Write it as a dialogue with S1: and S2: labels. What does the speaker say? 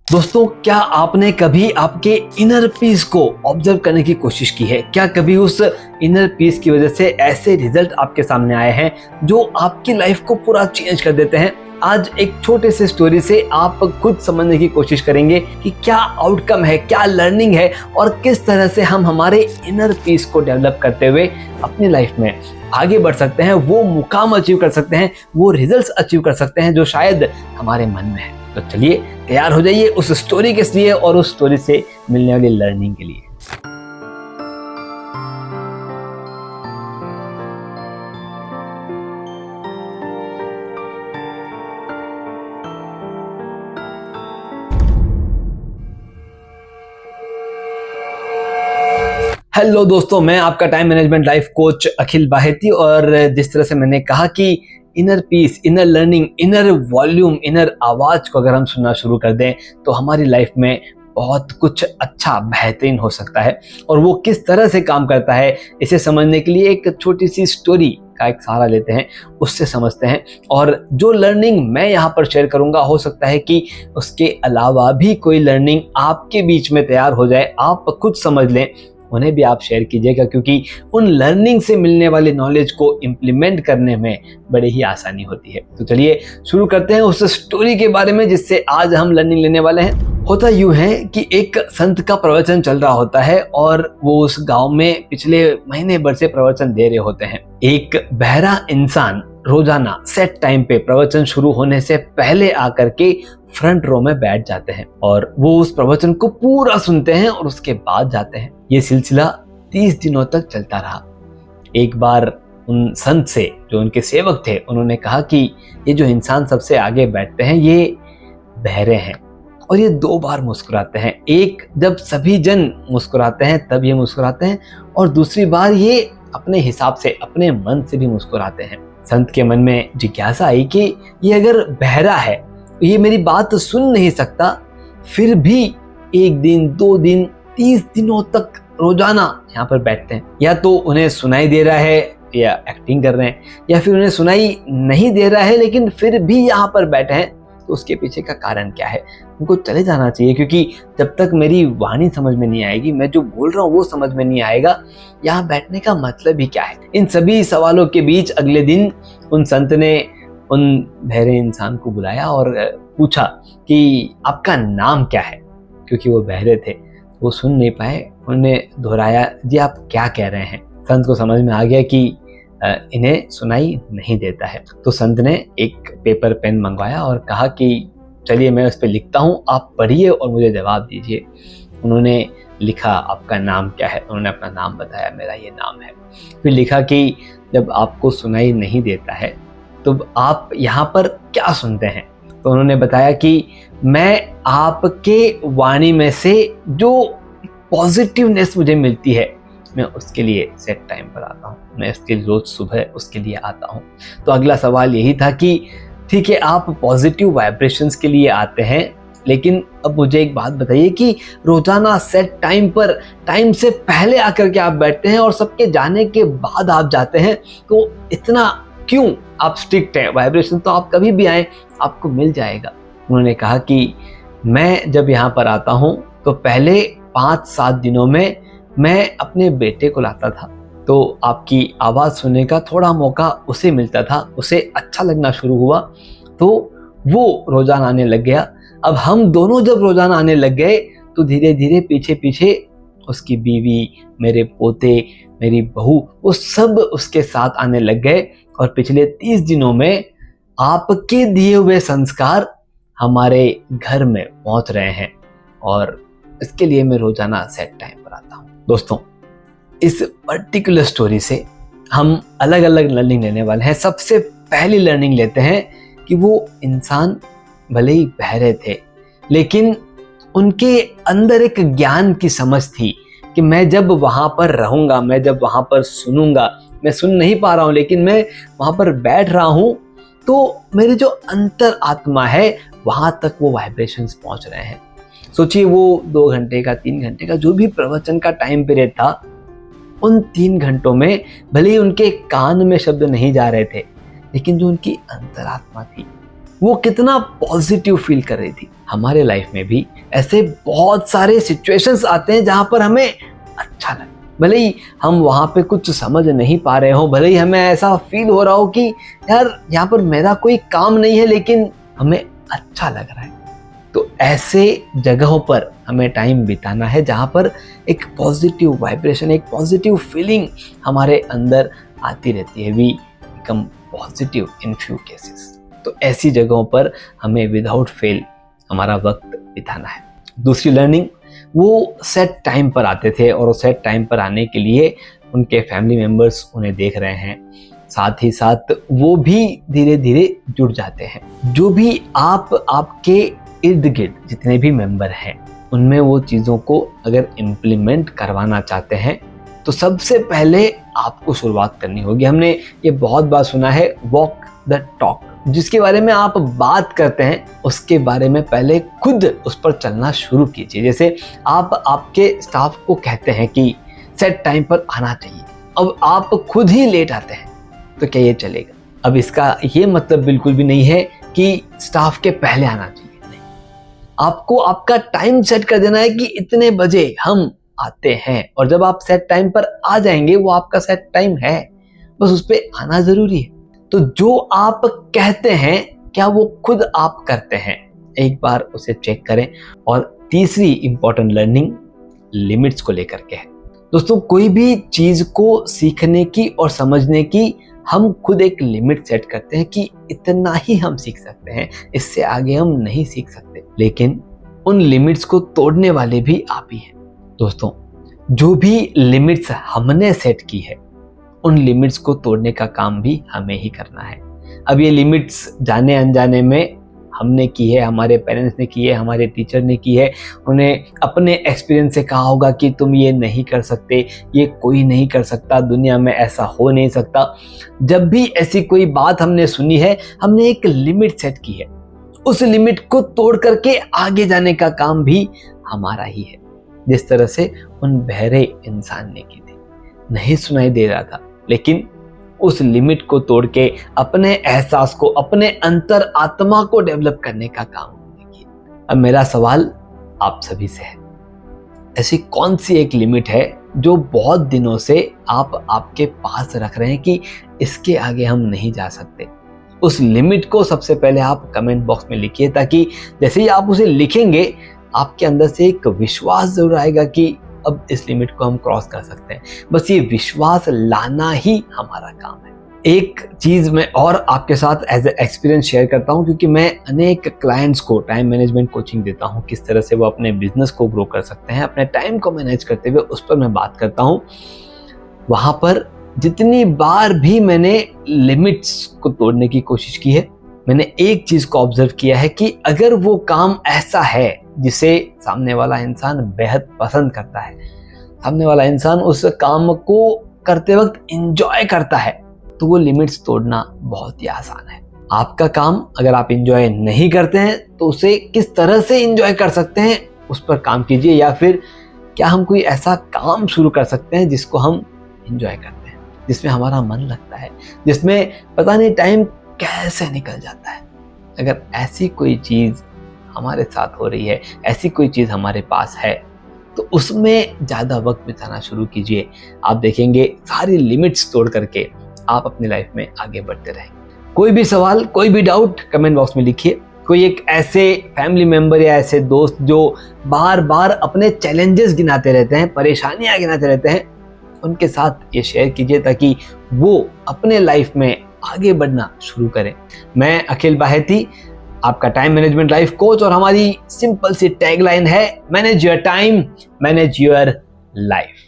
S1: दोस्तों, क्या आपने कभी आपके इनर पीस को ऑब्जर्व करने की कोशिश की है? क्या कभी उस इनर पीस की वजह से ऐसे रिजल्ट आपके सामने आए हैं जो आपकी लाइफ को पूरा चेंज कर देते हैं? आज एक छोटे से स्टोरी से आप खुद समझने की कोशिश करेंगे कि क्या आउटकम है, क्या लर्निंग है और किस तरह से हम हमारे इनर पीस को डेवलप करते हुए अपनी लाइफ में आगे बढ़ सकते हैं, वो मुकाम अचीव कर सकते हैं, वो रिजल्ट्स अचीव कर सकते हैं जो शायद हमारे मन में है। तो चलिए तैयार हो जाइए उस स्टोरी के लिए और उस स्टोरी से मिलने वाली लर्निंग के लिए। हेलो दोस्तों, मैं आपका टाइम मैनेजमेंट लाइफ कोच अखिल बाहेती। और जिस तरह से मैंने कहा कि inner peace, inner learning, inner volume, inner आवाज को अगर हम सुनना शुरू कर दें तो हमारी लाइफ में बहुत कुछ अच्छा बेहतरीन हो सकता है। और वो किस तरह से काम करता है, इसे समझने के लिए एक छोटी सी स्टोरी का एक सहारा लेते हैं, उससे समझते हैं। और जो लर्निंग मैं यहाँ पर शेयर करूँगा, हो सकता है कि उसके अलावा भी कोई लर्निंग आपके बीच में तैयार हो जाए, आप खुद समझ लें, उन्हें भी आप शेयर कीजिएगा, क्योंकि उन लर्निंग से मिलने वाली नॉलेज को इम्प्लीमेंट करने में बड़े ही आसानी होती है। तो चलिए शुरू करते हैं उस स्टोरी के बारे में जिससे आज हम लर्निंग लेने वाले हैं। होता यूं है कि एक संत का प्रवचन चल रहा होता है और वो उस गांव में पिछले महीने भर से प्रवचन दे रहे होते हैं। एक बहरा इंसान रोजाना सेट टाइम पे प्रवचन शुरू होने से पहले आकर के फ्रंट रो में बैठ जाते हैं और वो उस प्रवचन को पूरा सुनते हैं और उसके बाद जाते हैं। ये सिलसिला 30 दिनों तक चलता रहा। एक बार उन संत से, जो उनके सेवक थे, उन्होंने कहा कि ये जो इंसान सबसे आगे बैठते हैं ये बहरे हैं और ये 2 बार मुस्कुराते हैं। एक जब सभी जन मुस्कुराते हैं तब ये मुस्कुराते हैं और दूसरी बार ये अपने हिसाब से, अपने मन से भी मुस्कुराते हैं। संत के मन में जिज्ञासा आई कि ये अगर बहरा है, ये मेरी बात सुन नहीं सकता, फिर भी 1 दिन, 2 दिन, 30 दिनों तक रोजाना यहाँ पर बैठते हैं। या तो उन्हें सुनाई दे रहा है या एक्टिंग कर रहे हैं, या फिर उन्हें सुनाई नहीं दे रहा है लेकिन फिर भी यहाँ पर बैठे हैं। तो उसके पीछे का कारण क्या है? उनको चले जाना चाहिए, क्योंकि जब तक मेरी वाणी समझ में नहीं आएगी, मैं जो बोल रहा हूँ वो समझ में नहीं आएगा, यहाँ बैठने का मतलब ही क्या है? इन सभी सवालों के बीच अगले दिन उन संत ने उन बहरे इंसान को बुलाया और पूछा कि आपका नाम क्या है? क्योंकि वो बहरे थे, वो सुन नहीं पाए। उन्होंने दोहराया, जी आप क्या कह रहे हैं? संत को समझ में आ गया कि इन्हें सुनाई नहीं देता है। तो संत ने एक पेपर पेन मंगवाया और कहा कि चलिए मैं उस पर लिखता हूँ, आप पढ़िए और मुझे जवाब दीजिए। उन्होंने लिखा, आपका नाम क्या है? उन्होंने अपना नाम बताया, मेरा ये नाम है। फिर लिखा कि जब आपको सुनाई नहीं देता है तो आप यहाँ पर क्या सुनते हैं? तो उन्होंने बताया कि मैं आपके वाणी में से जो पॉजिटिवनेस मुझे मिलती है, मैं उसके लिए सेट टाइम पर आता हूँ, मैं इसके रोज सुबह उसके लिए आता हूँ। तो अगला सवाल यही था कि ठीक है, आप पॉजिटिव वाइब्रेशंस के लिए आते हैं, लेकिन अब मुझे एक बात बताइए कि रोजाना सेट टाइम पर, टाइम से पहले आकर के आप बैठते हैं और सबके जाने के बाद आप जाते हैं, तो इतना क्यों आप स्ट्रिक्ट हैं? वाइब्रेशन तो आप कभी भी आए आपको मिल जाएगा। उन्होंने कहा कि मैं जब यहाँ पर आता हूँ तो पहले 5-7 दिनों में मैं अपने बेटे को लाता था, तो आपकी आवाज़ सुनने का थोड़ा मौका उसे मिलता था, उसे अच्छा लगना शुरू हुआ तो वो रोजाना आने लग गया। अब हम दोनों जब रोजाना आने लग गए तो धीरे धीरे पीछे पीछे उसकी बीवी, मेरे पोते, मेरी बहू, वो सब उसके साथ आने लग गए। और पिछले 30 दिनों में आपके दिए हुए संस्कार हमारे घर में पहुंच रहे हैं और इसके लिए मैं रोजाना सेट टाइम पर आता हूं। दोस्तों, इस पर्टिकुलर स्टोरी से हम अलग अलग लर्निंग लेने वाले हैं। सबसे पहली लर्निंग लेते हैं कि वो इंसान भले ही बहरे थे, लेकिन उनके अंदर एक ज्ञान की समझ थी कि मैं जब वहां पर रहूंगा, मैं जब वहां पर सुनूंगा, मैं सुन नहीं पा रहा हूं लेकिन मैं वहां पर बैठ रहा हूं, तो मेरी जो अंतर आत्मा है वहां तक वो वाइब्रेशंस पहुंच रहे हैं। सोचिए, वो 2 घंटे का, 3 घंटे का जो भी प्रवचन का टाइम पीरियड था, उन 3 घंटों में भले ही उनके कान में शब्द नहीं जा रहे थे, लेकिन जो उनकी अंतरात्मा थी वो कितना पॉजिटिव फील कर रही थी। हमारे लाइफ में भी ऐसे बहुत सारे सिचुएशंस आते हैं जहाँ पर हमें अच्छा लगे, भले ही हम वहाँ पे कुछ समझ नहीं पा रहे हो, भले ही हमें ऐसा फील हो रहा हो कि यार यहाँ पर मेरा कोई काम नहीं है, लेकिन हमें अच्छा लग रहा है। तो ऐसे जगहों पर हमें टाइम बिताना है जहाँ पर एक पॉजिटिव वाइब्रेशन, एक पॉजिटिव फीलिंग हमारे अंदर आती रहती है। We become positive in few cases. तो ऐसी जगहों पर हमें विदाउट फेल हमारा वक्त बिताना है। दूसरी लर्निंग, वो सेट टाइम पर आते थे और वो सेट टाइम पर आने के लिए उनके फैमिली मेम्बर्स उन्हें देख रहे हैं, साथ ही साथ वो भी धीरे धीरे जुड़ जाते हैं। जो भी आपके इर्द गिर्द जितने भी मेंबर हैं, उनमें वो चीज़ों को अगर इम्प्लीमेंट करवाना चाहते हैं तो सबसे पहले आपको शुरुआत करनी होगी। हमने ये बहुत बार सुना है, वॉक द टॉक। जिसके बारे में आप बात करते हैं उसके बारे में पहले खुद उस पर चलना शुरू कीजिए। जैसे आप आपके स्टाफ को कहते हैं कि सेट टाइम पर आना चाहिए, अब आप खुद ही लेट आते हैं, तो क्या ये चलेगा? अब इसका ये मतलब बिल्कुल भी नहीं है कि स्टाफ के पहले आना चाहिए, नहीं। आपको आपका टाइम सेट कर देना है कि इतने बजे हम आते हैं, और जब आप सेट टाइम पर आ जाएंगे, वो आपका सेट टाइम है, बस उस पर आना जरूरी है। तो जो आप कहते हैं क्या वो खुद आप करते हैं, एक बार उसे चेक करें। और तीसरी इंपॉर्टेंट लर्निंग लिमिट्स को लेकर के है। दोस्तों, कोई भी चीज को सीखने की और समझने की हम खुद एक लिमिट सेट करते हैं कि इतना ही हम सीख सकते हैं, इससे आगे हम नहीं सीख सकते। लेकिन उन लिमिट्स को तोड़ने वाले भी आप ही हैं। दोस्तों, जो भी लिमिट्स हमने सेट की है, उन लिमिट्स को तोड़ने का काम भी हमें ही करना है। अब ये लिमिट्स जाने अनजाने में हमने की है, हमारे पेरेंट्स ने की है, हमारे टीचर ने की है, उन्हें अपने एक्सपीरियंस से कहा होगा कि तुम ये नहीं कर सकते, ये कोई नहीं कर सकता, दुनिया में ऐसा हो नहीं सकता। जब भी ऐसी कोई बात हमने सुनी है, हमने एक लिमिट सेट की है, उस लिमिट को तोड़ करके आगे जाने का काम भी हमारा ही है। जिस तरह से उन बहरे इंसान ने की थी, नहीं सुनाई दे रहा था, लेकिन उस लिमिट को तोड़ के अपने एहसास को, अपने अंतर आत्मा को डेवलप करने का काम देखिए। अब मेरा सवाल आप सभी से है, ऐसी कौन सी एक लिमिट है जो बहुत दिनों से आप आपके पास रख रहे हैं कि इसके आगे हम नहीं जा सकते? उस लिमिट को सबसे पहले आप कमेंट बॉक्स में लिखिए, ताकि जैसे ही आप उसे लिखेंगे, आपके अंदर से एक विश्वास जरूर आएगा कि अब इस लिमिट को हम क्रॉस कर सकते हैं। बस ये विश्वास लाना ही हमारा काम है। एक चीज मैं और आपके साथ एज ए एक्सपीरियंस शेयर करता हूँ, क्योंकि मैं अनेक क्लाइंट्स को टाइम मैनेजमेंट कोचिंग देता हूँ, किस तरह से वो अपने बिजनेस को ग्रो कर सकते हैं, अपने टाइम को मैनेज करते हुए, उस पर मैं बात करता हूँ। वहां पर जितनी बार भी मैंने लिमिट्स को तोड़ने की कोशिश की है, मैंने एक चीज को ऑब्जर्व किया है कि अगर वो काम ऐसा है जिसे सामने वाला इंसान बेहद पसंद करता है, सामने वाला इंसान उस काम को करते वक्त एंजॉय करता है, तो वो लिमिट्स तोड़ना बहुत ही आसान है। आपका काम अगर आप एंजॉय नहीं करते हैं तो उसे किस तरह से एंजॉय कर सकते हैं, उस पर काम कीजिए। या फिर क्या हम कोई ऐसा काम शुरू कर सकते हैं जिसको हम एंजॉय करते हैं, जिसमें हमारा मन लगता है, जिसमें पता नहीं टाइम कैसे निकल जाता है। अगर ऐसी कोई चीज हमारे साथ हो रही है, ऐसी कोई चीज हमारे पास है, तो उसमें ज्यादा वक्त बिताना शुरू कीजिए। आप देखेंगे सारी लिमिट्स तोड़ करके आप अपनी लाइफ में आगे बढ़ते रहेंगे। कोई भी सवाल, कोई भी डाउट कमेंट बॉक्स में लिखिए। कोई एक ऐसे फैमिली मेंबर या ऐसे दोस्त जो बार बार अपने चैलेंजेस गिनाते रहते हैं, परेशानियां गिनाते रहते हैं, उनके साथ ये शेयर कीजिए ताकि वो अपने लाइफ में आगे बढ़ना शुरू करें। मैं अखिल बाहेती, आपका टाइम मैनेजमेंट लाइफ कोच, और हमारी सिंपल सी टैगलाइन है, manage your time, manage your life.